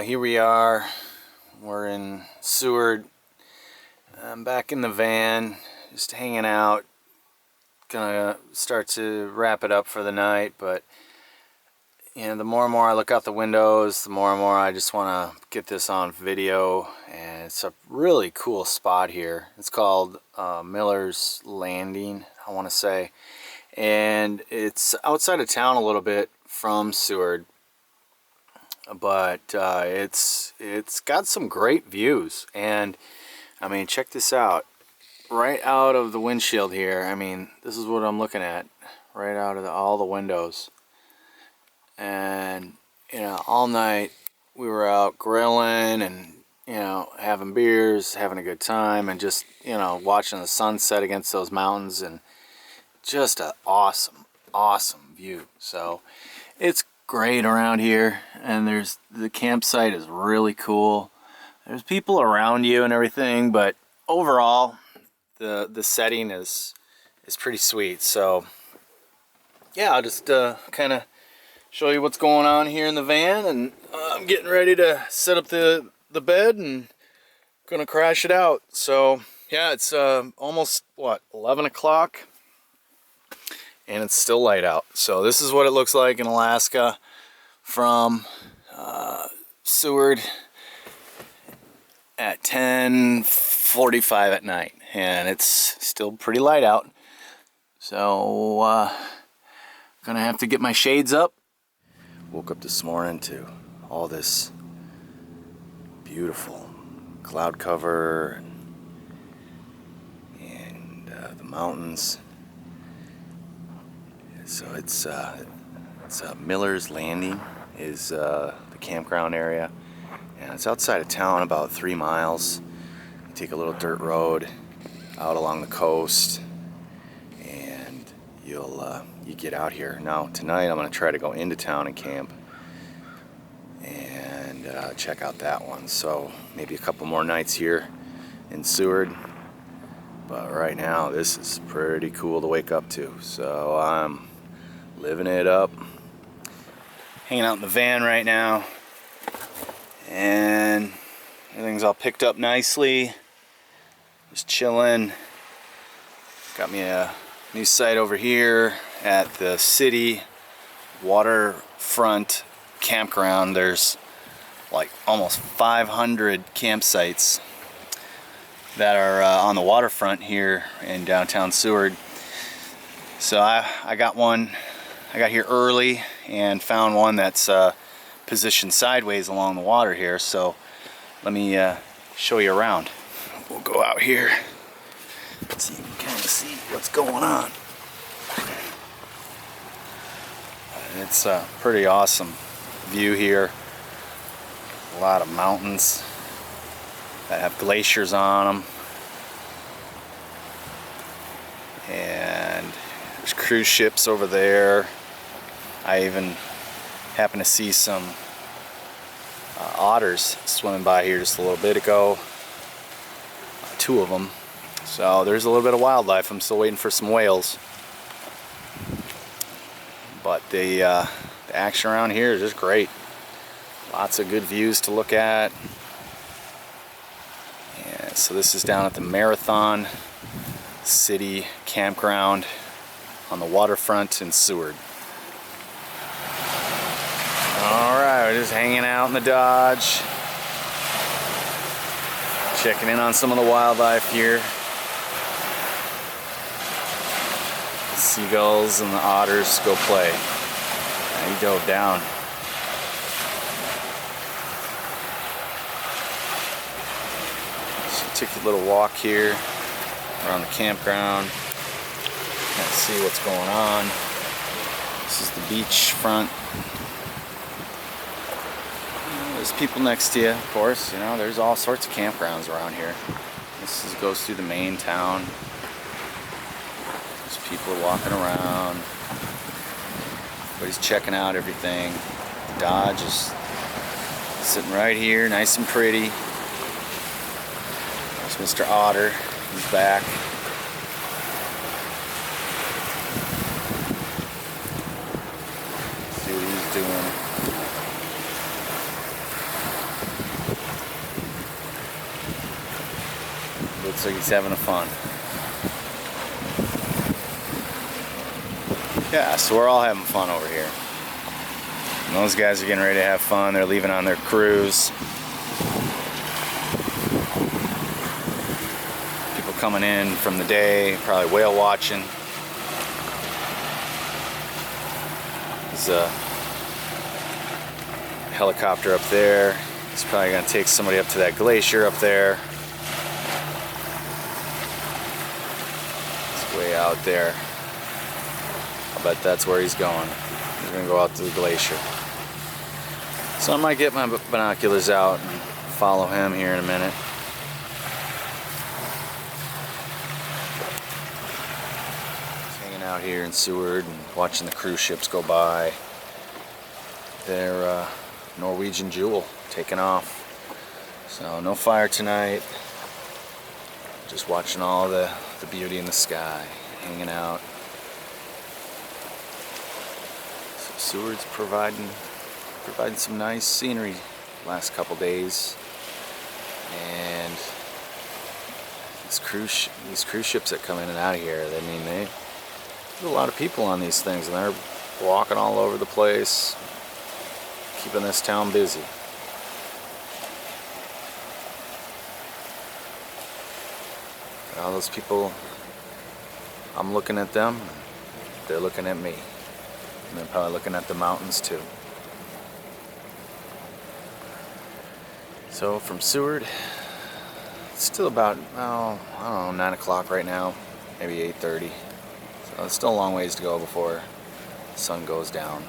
Here we are. We're in Seward. I'm back in the van, just hanging out. Gonna start to wrap it up for the night, but you know, the more and more I look out the windows, the more and more I just want to get this on video. And it's a really cool spot here. It's called Miller's Landing, I want to say, and it's outside of town a little bit from Seward. But it's got some great views, and I mean, check this out. Right out of the windshield here, I mean, this is what I'm looking at right out of all the windows. And you know, all night we were out grilling and, you know, having beers, having a good time, and just, you know, watching the sunset against those mountains, and just an awesome view. So it's great around here, and the campsite is really cool. There's people around you and everything, but overall the setting is pretty sweet. So yeah, I'll just kind of show you what's going on here in the van, and I'm getting ready to set up the bed and gonna crash it out. So yeah, it's almost what, 11 o'clock, and it's still light out. So this is what it looks like in Alaska from Seward at 10:45 at night, and it's still pretty light out. So gonna have to get my shades up. Woke up this morning to all this beautiful cloud cover and the mountains. So it's Miller's Landing is the campground area, and it's outside of town about 3 miles. You take a little dirt road out along the coast, and you get out here. Now tonight I'm going to try to go into town and camp and check out that one. So maybe a couple more nights here in Seward, but right now this is pretty cool to wake up to. So I'm living it up, hanging out in the van right now, and everything's all picked up nicely. Just chilling. Got me a new site over here at the city Waterfront campground. There's like almost 500 campsites that are on the waterfront here in downtown Seward. So I got one. I got here early and found one that's positioned sideways along the water here. So let me show you around. We'll go out here so you can kind of see what's going on. It's a pretty awesome view here. A lot of mountains that have glaciers on them, and there's cruise ships over there. I even happened to see some otters swimming by here just a little bit ago. 2 of them. So there's a little bit of wildlife. I'm still waiting for some whales. But the action around here is just great. Lots of good views to look at. Yeah, so this is down at the Marathon City Campground on the waterfront in Seward. Alright, we're just hanging out in the Dodge, checking in on some of the wildlife here. The seagulls and the otters go play. Now he dove down. So took a little walk here around the campground. Kind of see what's going on. This is the beach front. There's people next to you, of course. You know, there's all sorts of campgrounds around here. This goes through the main town. There's people walking around. Everybody's checking out everything. The Dodge is sitting right here, nice and pretty. There's Mr. Otter. He's back. See what he's doing. Looks like he's having fun. Yeah, so we're all having fun over here. And those guys are getting ready to have fun. They're leaving on their cruise. People coming in from the day, probably whale watching. There's a helicopter up there. He's probably going to take somebody up to that glacier up there. It's way out there. I bet that's where he's going. He's going to go out to the glacier. So I might get my binoculars out and follow him here in a minute. He's hanging out here in Seward and watching the cruise ships go by. They're Norwegian Jewel taking off. So no fire tonight. Just watching all the beauty in the sky, hanging out. So Seward's providing some nice scenery last couple days, and these cruise ships that come in and out of here, I mean, there's a lot of people on these things, and they're walking all over the place, keeping this town busy. All those people, I'm looking at them, they're looking at me, and they're probably looking at the mountains too. So from Seward, it's still about, I don't know, 9 o'clock right now, maybe 8:30. So it's still a long ways to go before the sun goes down.